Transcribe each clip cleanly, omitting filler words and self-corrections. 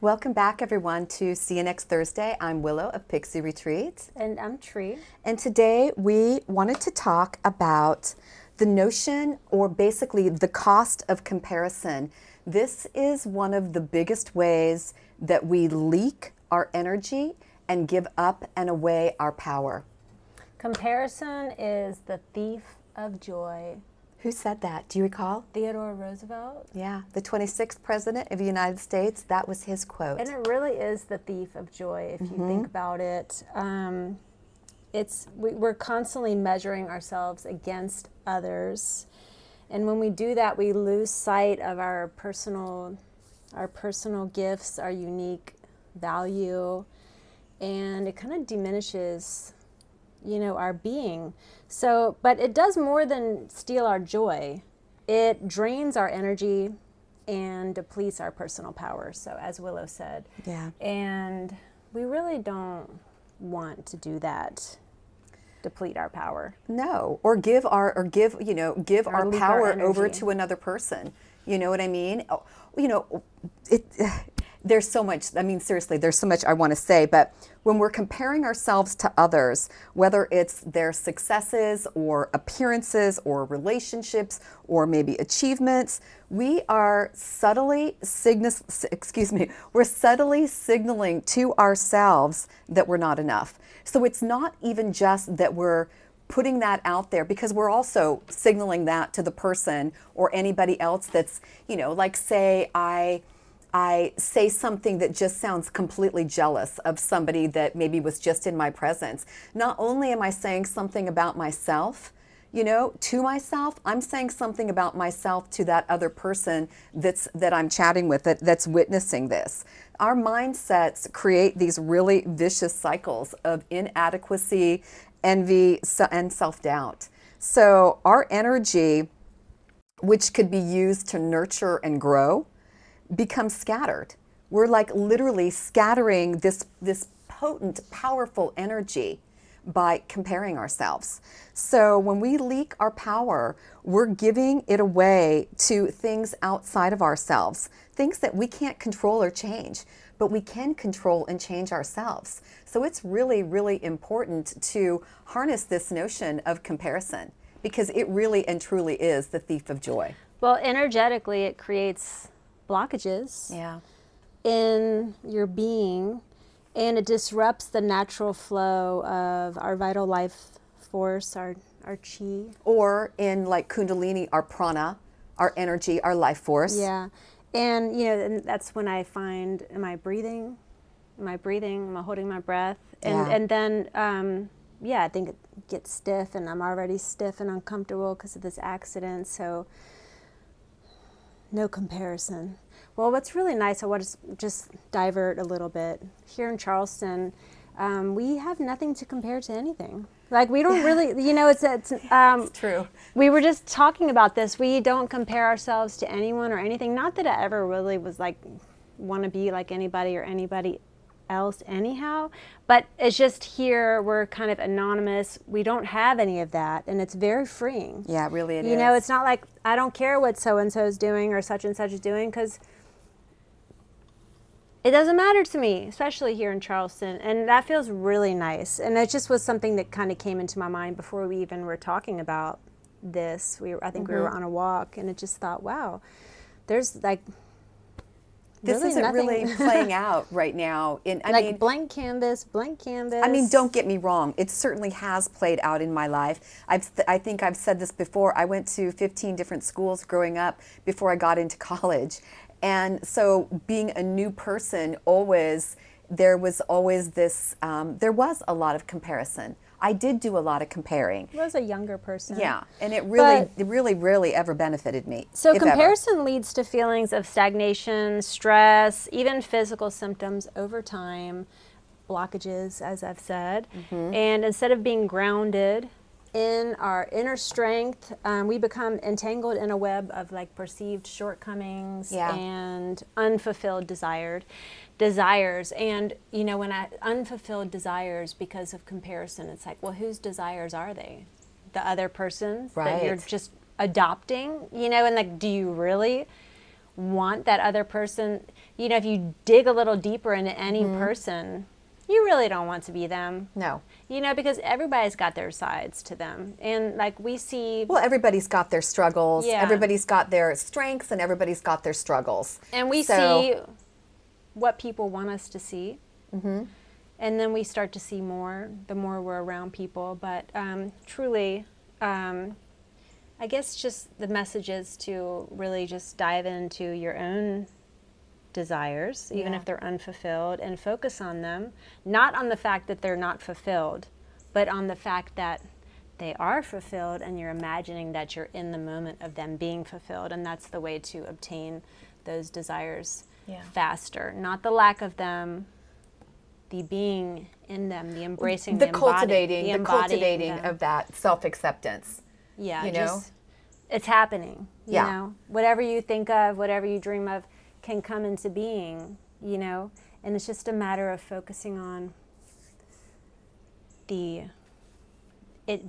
Welcome back, everyone, to See You Next Thursday. I'm Willow of Pixie Retreat. And I'm Tree. And today we wanted to talk about the notion, or basically the cost of comparison. This is one of the biggest ways that we leak our energy and give up and away our power. Comparison is the thief of joy. Who said that? Do you recall? Theodore Roosevelt. Yeah, the 26th president of the United States. That was his quote. And it really is the thief of joy if you think about it. We're constantly measuring ourselves against others. And when we do that, we lose sight of our personal gifts, our unique value, and it kind of diminishes, our being. So, but it does more than steal our joy. It drains our energy and depletes our personal power. So, as Willow said. Yeah. And we really don't want to do that. Deplete our power. No, or give our power over energy to another person. You know what I mean? There's so much, seriously, there's so much I want to say, but when we're comparing ourselves to others, whether it's their successes or appearances or relationships or maybe achievements, we are subtly we're subtly signaling to ourselves that we're not enough. So it's not even just that we're putting that out there, because we're also signaling that to the person or anybody else that's, like say I say something that just sounds completely jealous of somebody that maybe was just in my presence. Not only am I saying something about myself, to myself, I'm saying something about myself to that other person that I'm chatting with, that's witnessing this. Our mindsets create these really vicious cycles of inadequacy, envy, and self-doubt. So our energy, which could be used to nurture and grow, becomes scattered. We're like literally scattering this potent, powerful energy by comparing ourselves. So when we leak our power, we're giving it away to things outside of ourselves, things that we can't control or change, but we can control and change ourselves. So it's really, really important to harness this notion of comparison, because it really and truly is the thief of joy. Well, energetically, it creates blockages in your being, and it disrupts the natural flow of our vital life force, our chi. Or in like Kundalini, our prana, our energy, our life force. Yeah. And, and that's when I find, am I breathing? Am I holding my breath? And then, I think it gets stiff, and I'm already stiff and uncomfortable because of this accident. So no comparison. Well, what's really nice, I want to just divert a little bit. Here in Charleston, we have nothing to compare to anything. Like, we don't really, it's true. We were just talking about this. We don't compare ourselves to anyone or anything. Not that I ever really was like, want to be like anybody or anybody else anyhow, but it's just here we're kind of anonymous. We don't have any of that, and it's very freeing. Yeah, really it is. It's not like I don't care what so-and-so is doing or such and such is doing, because it doesn't matter to me, especially here in Charleston, and that feels really nice. And it just was something that kind of came into my mind before we even were talking about this. I think we were on a walk, and it just thought, wow, there's like this really isn't nothing. really playing out right now. Blank canvas. Don't get me wrong. It certainly has played out in my life. I think I've said this before. I went to 15 different schools growing up before I got into college. And so being a new person, there was always this, there was a lot of comparison. I did do a lot of comparing. I was a younger person. Yeah, and it really rarely ever benefited me. So comparison leads to feelings of stagnation, stress, even physical symptoms over time, blockages, as I've said. And instead of being grounded in our inner strength, we become entangled in a web of like perceived shortcomings and unfulfilled desires. And when unfulfilled desires because of comparison, it's like, well, whose desires are they? The other person's that you're just adopting, and like, do you really want that other person? You know, if you dig a little deeper into any person, you really don't want to be them. No. You know, because everybody's got their sides to them. And like we see... Well, everybody's got their struggles. Yeah. Everybody's got their strengths and everybody's got their struggles. And we see what people want us to see. Mm-hmm. And then we start to see more the more we're around people. But truly, I guess just the message is to really just dive into your own desires, even if they're unfulfilled, and focus on them, not on the fact that they're not fulfilled, but on the fact that they are fulfilled, and you're imagining that you're in the moment of them being fulfilled, and that's the way to obtain those desires faster. Not the lack of them, the being in them, the embracing, the cultivating of that self-acceptance. Yeah, you know, just, it's happening. You know, whatever you think of, whatever you dream of, can come into being, you know, and it's just a matter of focusing on it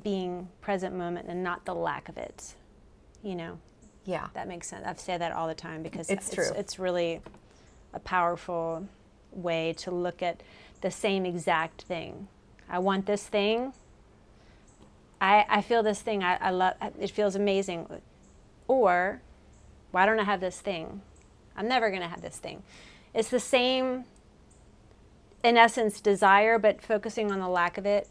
being present moment and not the lack of it, you know. Yeah. That makes sense. I've said that all the time because it's true. It's really a powerful way to look at the same exact thing. I want this thing. I feel this thing. I love it. Feels amazing. Or, why don't I have this thing? I'm never going to have this thing. It's the same, in essence, desire, but focusing on the lack of it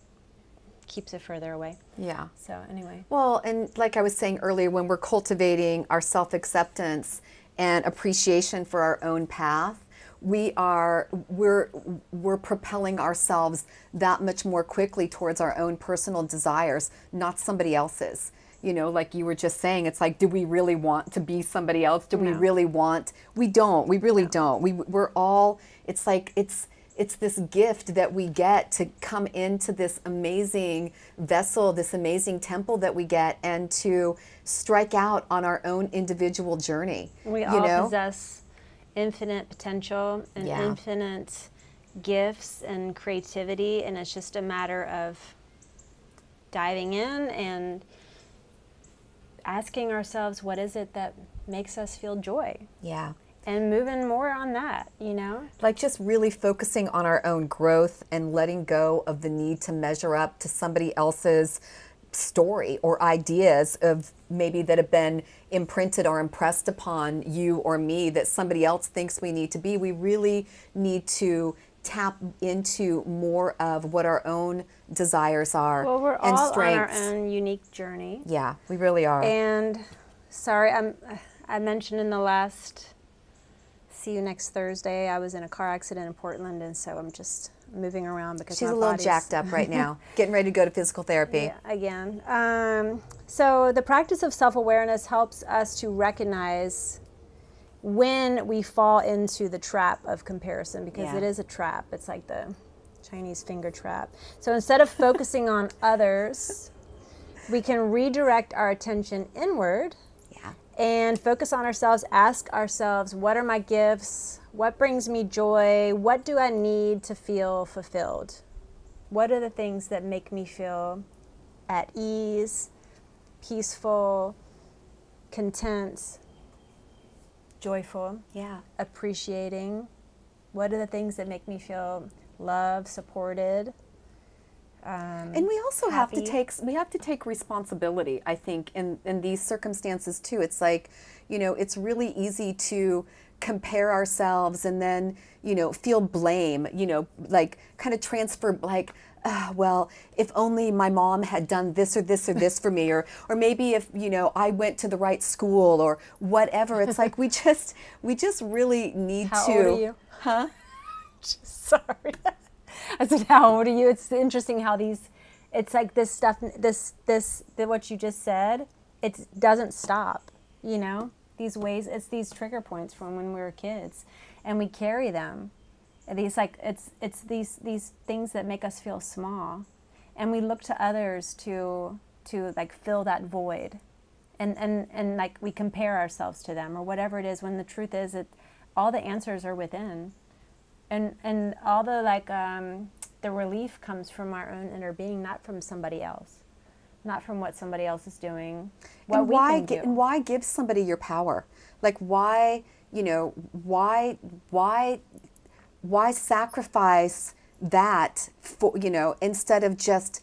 keeps it further away. Yeah. So anyway. Well, and like I was saying earlier, when we're cultivating our self-acceptance and appreciation for our own path, we're propelling ourselves that much more quickly towards our own personal desires, not somebody else's. You know, like you were just saying, it's like, do we really want to be somebody else? Do we really want? We don't. We really don't. We're all, it's like, it's this gift that we get to come into this amazing vessel, this amazing temple that we get, and to strike out on our own individual journey. We all possess infinite potential and infinite gifts and creativity, and it's just a matter of diving in and asking ourselves, what is it that makes us feel joy? Yeah. And moving more on that, you know? Like just really focusing on our own growth and letting go of the need to measure up to somebody else's story or ideas of maybe that have been imprinted or impressed upon you or me that somebody else thinks we need to be. We really need to tap into more of what our own desires are well, we're and all strengths. On our own unique journey. Yeah, we really are. And sorry, I mentioned in the last see you next Thursday, I was in a car accident in Portland, and so I'm just moving around because she's a little jacked up right now, getting ready to go to physical therapy. Yeah, again. So the practice of self-awareness helps us to recognize when we fall into the trap of comparison, because it is a trap. It's like the Chinese finger trap. So instead of focusing on others, we can redirect our attention inward and focus on ourselves, ask ourselves, what are my gifts? What brings me joy? What do I need to feel fulfilled? What are the things that make me feel at ease, peaceful, content, joyful, appreciating? What are the things that make me feel loved, supported? And we also have to take responsibility, I think, in these circumstances too. It's like, you know, it's really easy to compare ourselves and then, you know, feel blame, you know, like kind of transfer, like, well, if only my mom had done this or this or this for me, or maybe if, you know, I went to the right school or whatever. It's like we just really need to. How old are you? Huh? Sorry. I said, how old are you? It's interesting how it's like this stuff, what you just said, it doesn't stop, you know? These ways, it's these trigger points from when we were kids, and we carry them. And it's these things that make us feel small, and we look to others to like fill that void, and like we compare ourselves to them or whatever it is, when the truth is that all the answers are within. And all the the relief comes from our own inner being, not from somebody else, not from what somebody else is doing. What and why give somebody your power? Like, why you know, why sacrifice that for, you know, instead of just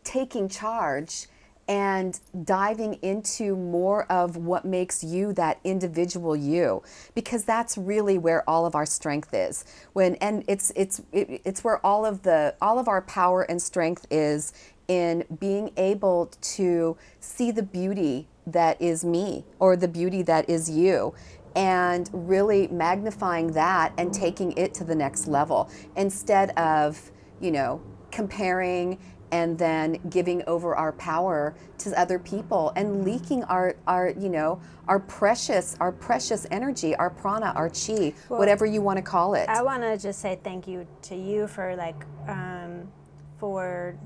taking charge and diving into more of what makes you that individual you, because that's really where all of our strength is. And it's where all of our power and strength is, in being able to see the beauty that is me, or the beauty that is you, and really magnifying that and taking it to the next level, instead of, you know, comparing and then giving over our power to other people and leaking our you know, our precious energy, our prana, our chi, Well, whatever you want to call it. I want to just say thank you to you for for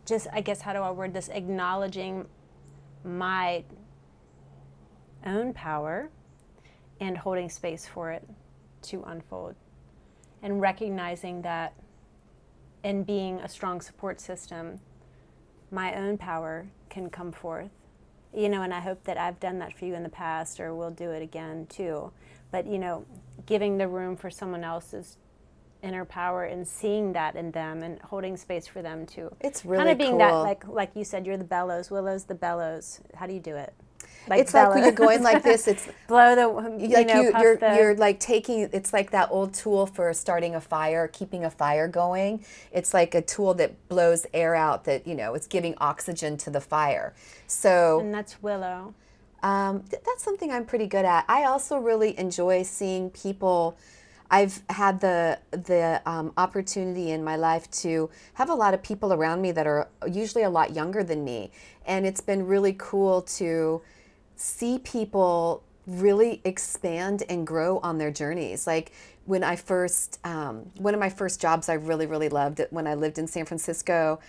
just, I guess, how do I word this, acknowledging my own power and holding space for it to unfold, and recognizing that, and being a strong support system, my own power can come forth. You know, and I hope that I've done that for you in the past, or will do it again too. But, you know, giving the room for someone else's inner power and seeing that in them and holding space for them too. It's really kind of being cool. that, like you said, you're the bellows, Willow's the bellows. How do you do it? It's like when you're going like this, it's blow the, like you're like taking, it's like that old tool for starting a fire, keeping a fire going. It's like a tool that blows air out, that, you know, it's giving oxygen to the fire. So, and that's Willow. That's something I'm pretty good at. I also really enjoy seeing people. I've had the opportunity in my life to have a lot of people around me that are usually a lot younger than me, and it's been really cool to see people really expand and grow on their journeys. Like when I first, one of my first jobs I really loved it when I lived in San Francisco.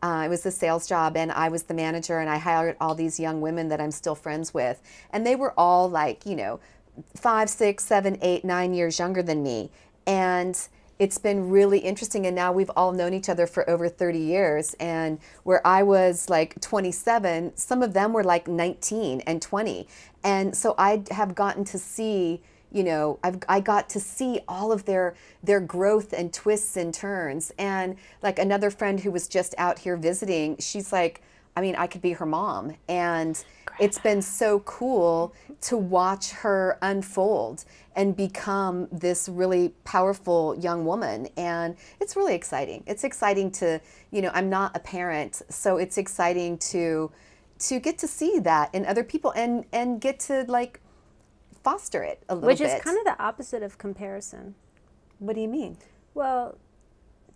It was a sales job, and I was the manager, and I hired all these young women that I'm still friends with, and they were all like, you know, 5, 6, 7, 8, 9 years younger than me. And it's been really interesting. And now we've all known each other for over 30 years. And where I was like 27, some of them were like 19 and 20. And so I have gotten to see, you know, I got to see all of their growth and twists and turns. And like another friend who was just out here visiting, she's like, I mean, I could be her mom. And it's been so cool to watch her unfold and become this really powerful young woman. And it's really exciting. It's exciting to, you know, I'm not a parent, so it's exciting to get to see that in other people and get to like foster it a little bit. Which is kind of the opposite of comparison. What do you mean? Well,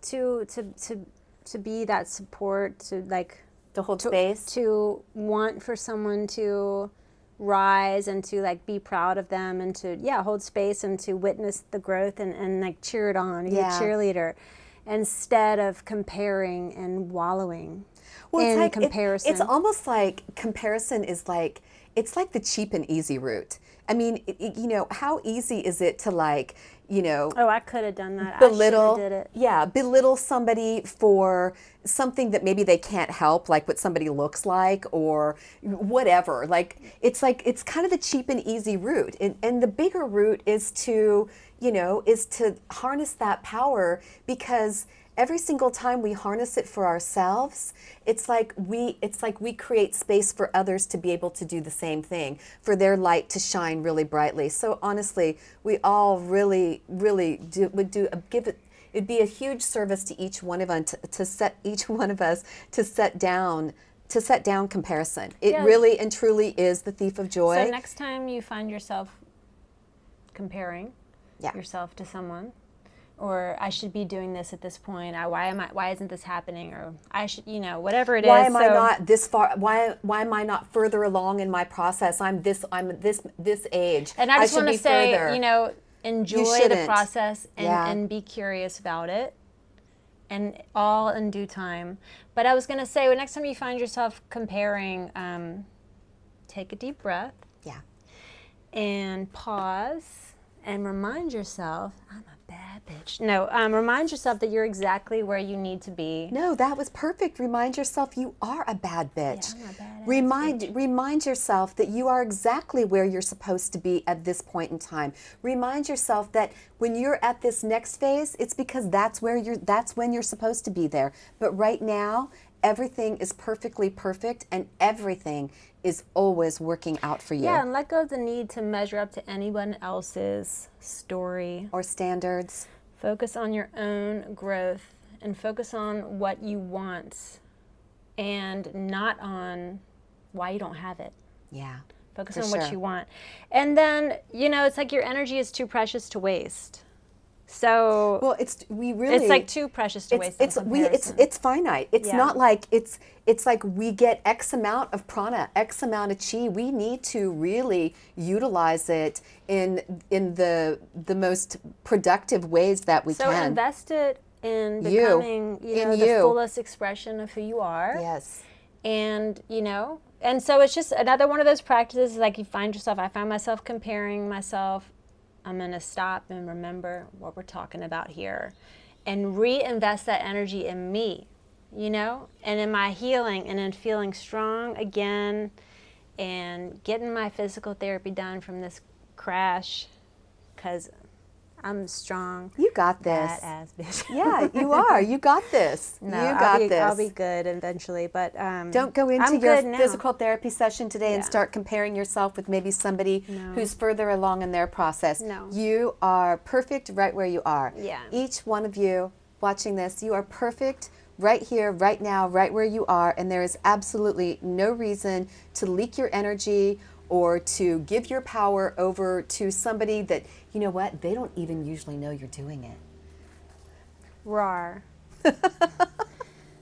to be that support, to like, to hold space, to want for someone to rise and to like be proud of them, and to hold space and to witness the growth and like cheer it on, be a cheerleader, instead of comparing and wallowing in comparison. It's almost like comparison is like, it's like the cheap and easy route. I mean, you know, how easy is it to like, you know, oh, I could have done that. Belittle, I should have did it. Yeah, belittle somebody for something that maybe they can't help, like what somebody looks like or whatever. Like it's kind of the cheap and easy route. And the bigger route is to, you know, is to harness that power, because every single time we harness it for ourselves, it's like we create space for others to be able to do the same thing, for their light to shine really brightly. So honestly, we all really it'd be a huge service to each one of us to set down comparison. It really and truly is the thief of joy. So next time you find yourself comparing yourself to someone, or I should be doing this at this point, why isn't this happening, or I should, you know, whatever it is. Why am I not this far? Why am I not further along in my process? I'm this age. And I just want to say, further. you know, enjoy the process and be curious about it, and all in due time. But I was going to say, well, next time you find yourself comparing, take a deep breath. Yeah. And pause and remind yourself, I'm a bad bitch. No, remind yourself that you're exactly where you need to be. No, that was perfect. Remind yourself you are a bad bitch. Yeah, I'm a badass bitch. Remind yourself that you are exactly where you're supposed to be at this point in time. Remind yourself that when you're at this next phase, it's because that's when you're supposed to be there. But right now, everything is perfectly perfect and everything is always working out for you. Yeah, and let go of the need to measure up to anyone else's story or standards. Focus on your own growth and focus on what you want and not on why you don't have it. Yeah. Focus on what you want. And then, you know, it's like your energy is too precious to waste. So well, it's like too precious to waste. It's finite. It's not like it's like we get X amount of prana, X amount of chi. We need to really utilize it in the most productive ways that we can. So invest it in becoming the fullest expression of who you are. Yes. And and so it's just another one of those practices. Like I find myself comparing myself. I'm going to stop and remember what we're talking about here and reinvest that energy in me, and in my healing and in feeling strong again and getting my physical therapy done from this crash because I'm strong. You got this. Badass bitch. Yeah, you are. You got this. No, you got this. I'll be good eventually, but don't go into your physical therapy session today and start comparing yourself with maybe somebody who's further along in their process. No. You are perfect right where you are. Yeah. Each one of you watching this, you are perfect right here, right now, right where you are, and there is absolutely no reason to leak your energy or to give your power over to somebody that, you know what, they don't even usually know you're doing it. Rawr.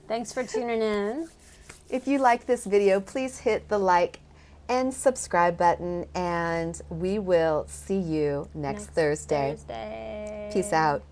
Thanks for tuning in. If you like this video, please hit the like and subscribe button, and we will see you next Thursday. Thursday. Peace out.